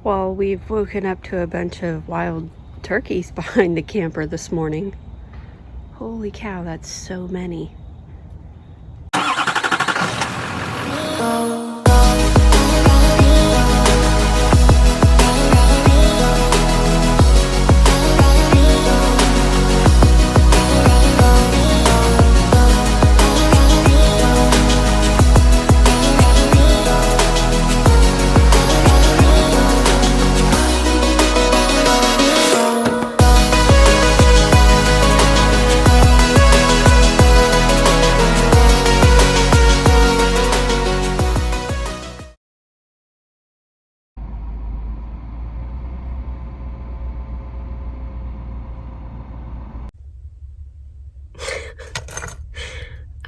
Well, we've woken up to a bunch of wild turkeys behind the camper this morning. Holy cow, that's so many.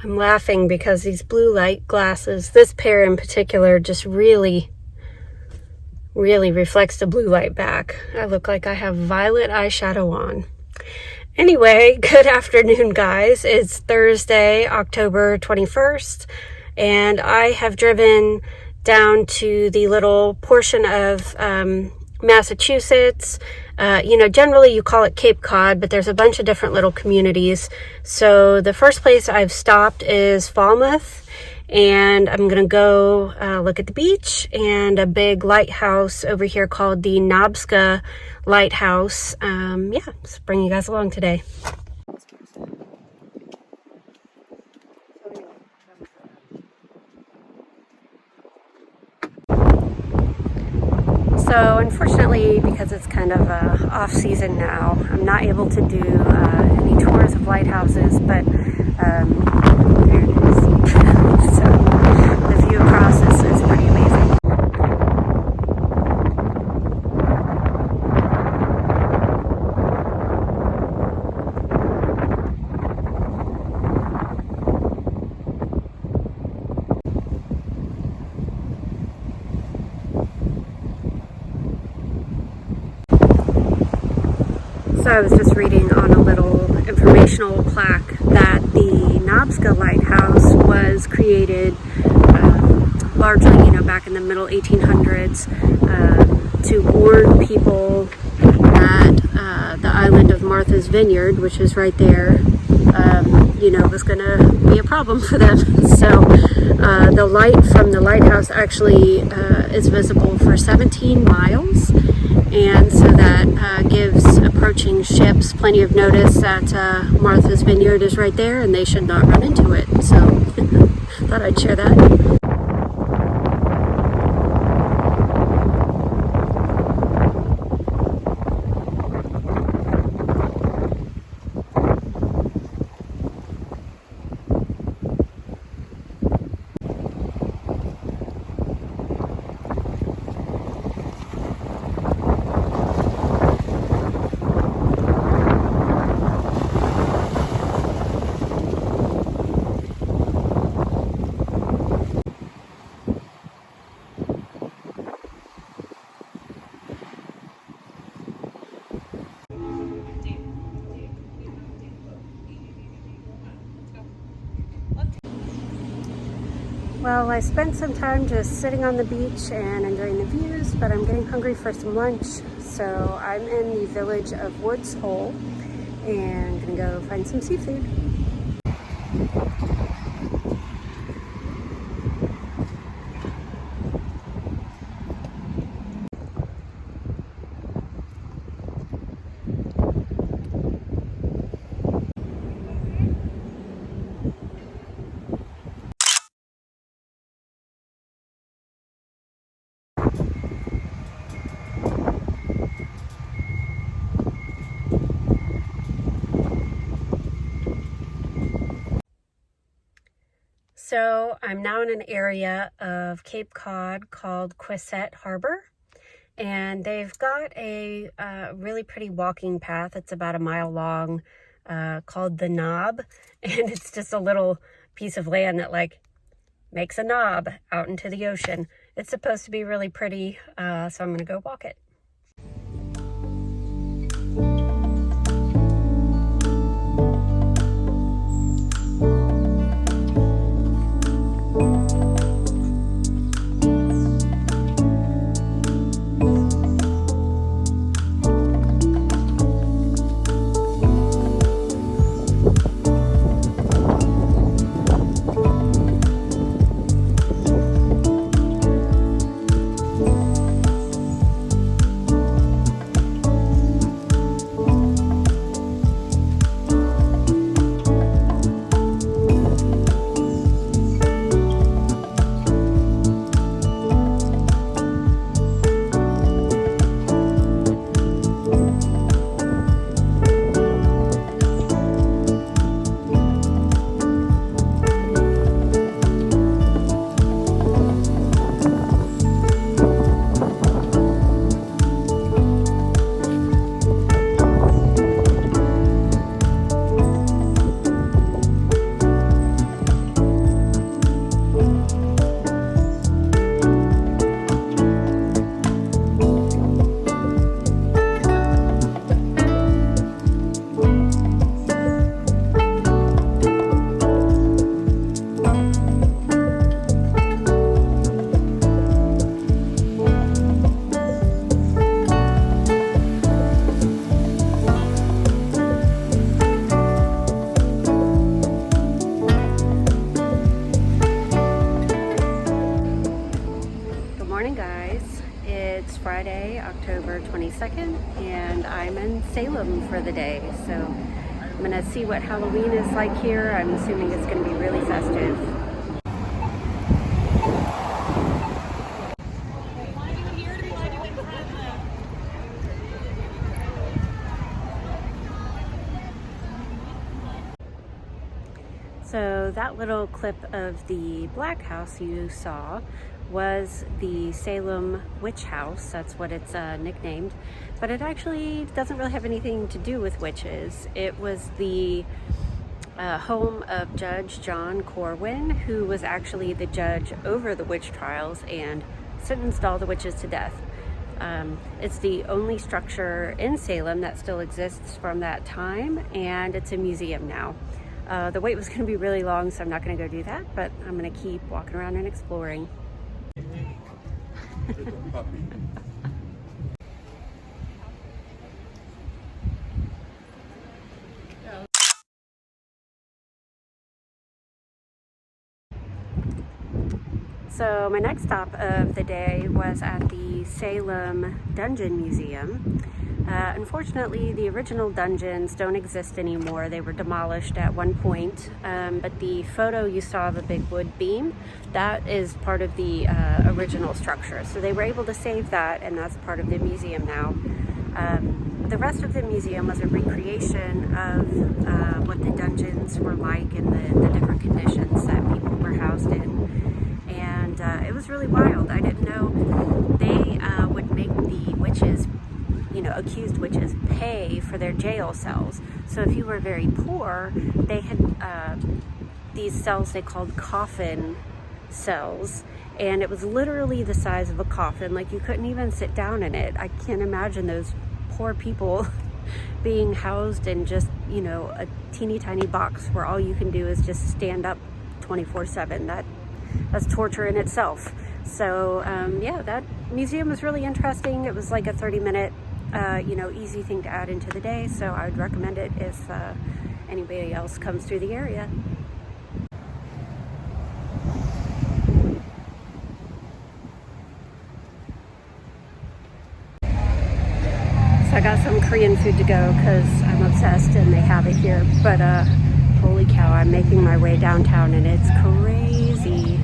I'm laughing because these blue light glasses, this pair in particular, just really reflects the blue light back. I look like I have violet eyeshadow on. Anyway, good afternoon, guys. It's Thursday, October 21st, and I have driven down to the little portion of Massachusetts. Generally you call it Cape Cod, but there's a bunch of different little communities. So the first place I've stopped is Falmouth, and I'm going to go look at the beach and a big lighthouse over here called the Nabska Lighthouse. Let's bring you guys along today. So unfortunately, because it's kind of off season now, I'm not able to do any tours of lighthouses, but there it is. So the view across is pretty amazing. So I was just reading on a little informational plaque that the Nabska Lighthouse was created largely, back in the middle 1800s to warn people that the island of Martha's Vineyard, which is right there, was going to be a problem for them. So the light from the lighthouse actually is visible for 17 miles. And so that gives approaching ships plenty of notice that Martha's Vineyard is right there and they should not run into it. So thought I'd share that. Well, I spent some time just sitting on the beach and enjoying the views, but I'm getting hungry for some lunch. So I'm in the village of Woods Hole and gonna go find some seafood. So I'm now in an area of Cape Cod called Quisette Harbor, and they've got a really pretty walking path. It's about a mile long, called the Knob, and it's just a little piece of land that makes a knob out into the ocean. It's supposed to be really pretty, so I'm gonna go walk it. morning, guys. It's Friday, October 22nd, and I'm in Salem for the day. So I'm gonna see what Halloween is like here. I'm assuming it's gonna be really festive. So that little clip of the black house you saw was the Salem Witch House. That's what it's nicknamed, but it actually doesn't really have anything to do with witches. It was the home of Judge John Corwin, who was actually the judge over the witch trials and sentenced all the witches to death. It's the only structure in Salem that still exists from that time, and it's a museum now. The wait was going to be really long, so I'm not going to go do that, but I'm going to keep walking around and exploring. So my next stop of the day was at the Salem Dungeon Museum. Unfortunately, the original dungeons don't exist anymore. They were demolished at one point, but the photo you saw of a big wood beam, that is part of the original structure. So they were able to save that, and that's part of the museum now. The rest of the museum was a recreation of what the dungeons were like and the different conditions that people were housed in. And it was really wild. I didn't know they would make the witches, accused witches, pay for their jail cells. So if you were very poor, they had these cells they called coffin cells, and it was literally the size of a coffin. Like, you couldn't even sit down in it. I can't imagine those poor people being housed in just, a teeny tiny box where all you can do is just stand up 24/7. That's torture in itself. So yeah, that museum was really interesting. It was like a 30-minute easy thing to add into the day, so I would recommend it if anybody else comes through the area. So I got some Korean food to go because I'm obsessed and they have it here, but holy cow, I'm making my way downtown and it's crazy.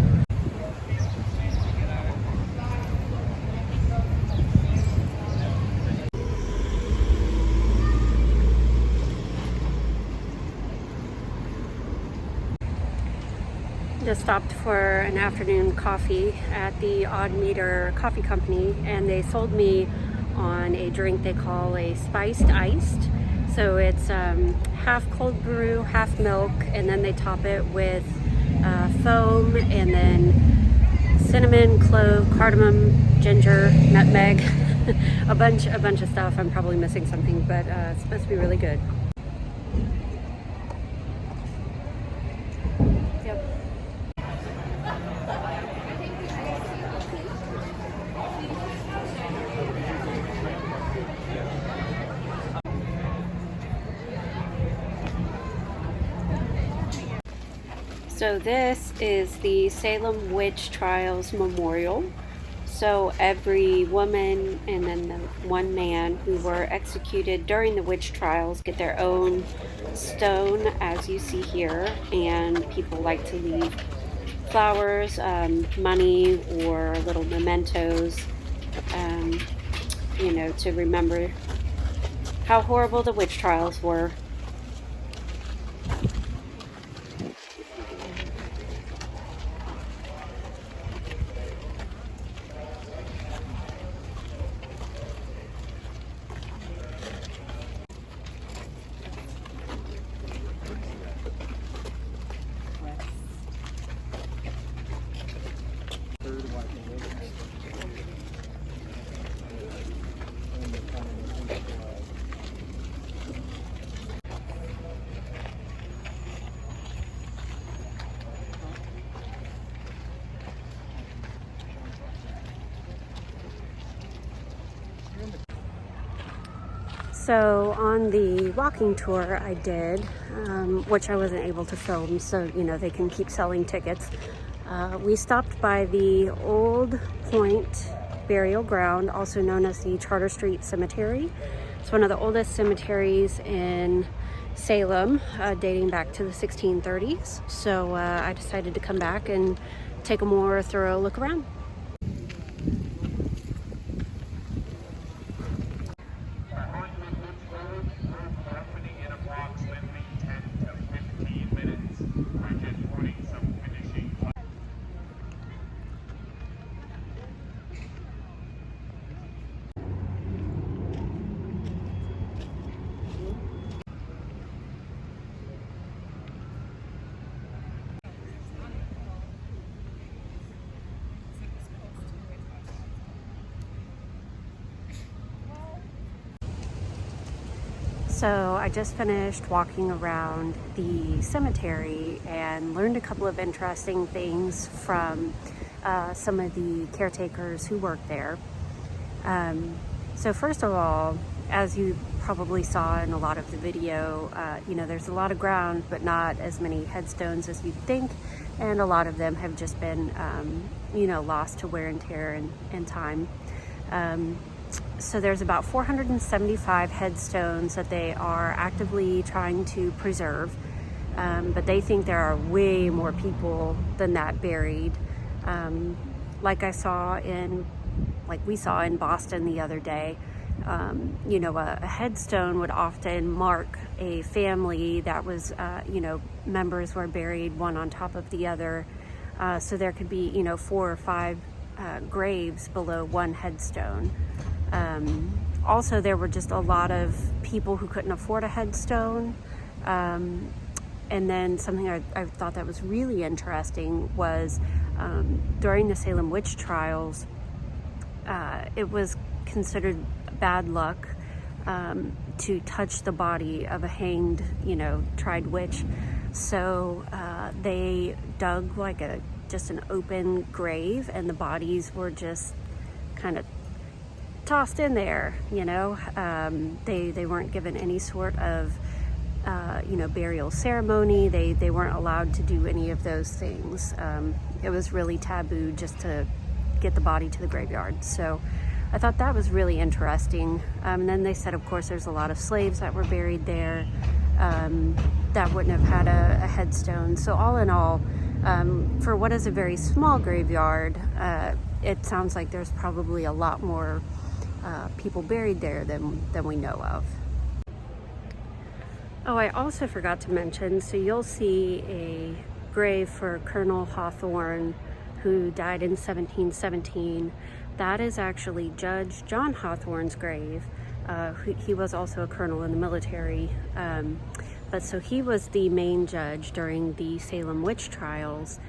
Just stopped for an afternoon coffee at the Odd Meter Coffee Company, and they sold me on a drink they call a spiced iced. So it's half cold brew, half milk, and then they top it with foam, and then cinnamon, clove, cardamom, ginger, nutmeg, a bunch of stuff. I'm probably missing something, but it's supposed to be really good. So this is the Salem Witch Trials Memorial. So every woman and then the one man who were executed during the witch trials get their own stone, as you see here, and people like to leave flowers, money, or little mementos, to remember how horrible the witch trials were. So on the walking tour I did, which I wasn't able to film, so they can keep selling tickets. We stopped by the Old Point Burial Ground, also known as the Charter Street Cemetery. It's one of the oldest cemeteries in Salem, dating back to the 1630s. So I decided to come back and take a more thorough look around. So I just finished walking around the cemetery and learned a couple of interesting things from some of the caretakers who work there. So first of all, as you probably saw in a lot of the video, there's a lot of ground, but not as many headstones as you'd think. And a lot of them have just been, lost to wear and tear and time. So there's about 475 headstones that they are actively trying to preserve, but they think there are way more people than that buried. Like we saw in Boston the other day, a headstone would often mark a family that was, members were buried one on top of the other. So there could be, 4 or 5 graves below one headstone. Also, there were just a lot of people who couldn't afford a headstone. And then something I thought that was really interesting was during the Salem witch trials, it was considered bad luck to touch the body of a hanged, tried witch. So they dug just an open grave, and the bodies were just kind of tossed in there. They weren't given any sort of burial ceremony. They weren't allowed to do any of those things. It was really taboo just to get the body to the graveyard. So I thought that was really interesting. And then they said, of course, there's a lot of slaves that were buried there that wouldn't have had a headstone. So all in all, for what is a very small graveyard, it sounds like there's probably a lot more people buried there than we know of. Oh, I also forgot to mention, so you'll see a grave for Colonel Hawthorne, who died in 1717. That is actually Judge John Hawthorne's grave. He was also a colonel in the military, but so he was the main judge during the Salem witch trials.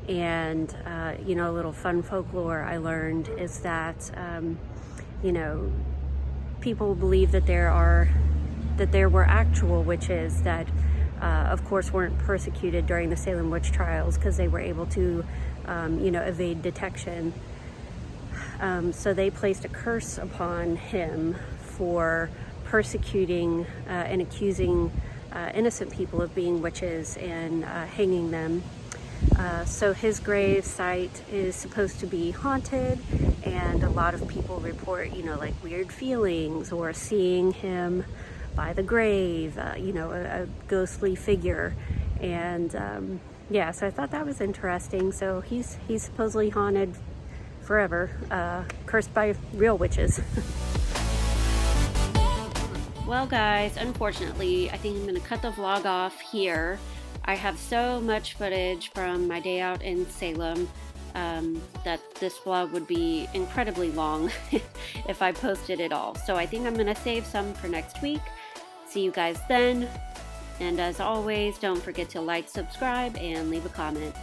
And a little fun folklore I learned is that people believe that there were actual witches that of course weren't persecuted during the Salem witch trials because they were able to evade detection. So they placed a curse upon him for persecuting and accusing innocent people of being witches and hanging them. So his grave site is supposed to be haunted, and a lot of people report, weird feelings or seeing him by the grave, a ghostly figure. And so I thought that was interesting. So he's supposedly haunted forever, cursed by real witches. Well, guys, unfortunately, I think I'm going to cut the vlog off here. I have so much footage from my day out in Salem that this vlog would be incredibly long if I posted it all. So I think I'm going to save some for next week. See you guys then. And as always, don't forget to like, subscribe, and leave a comment.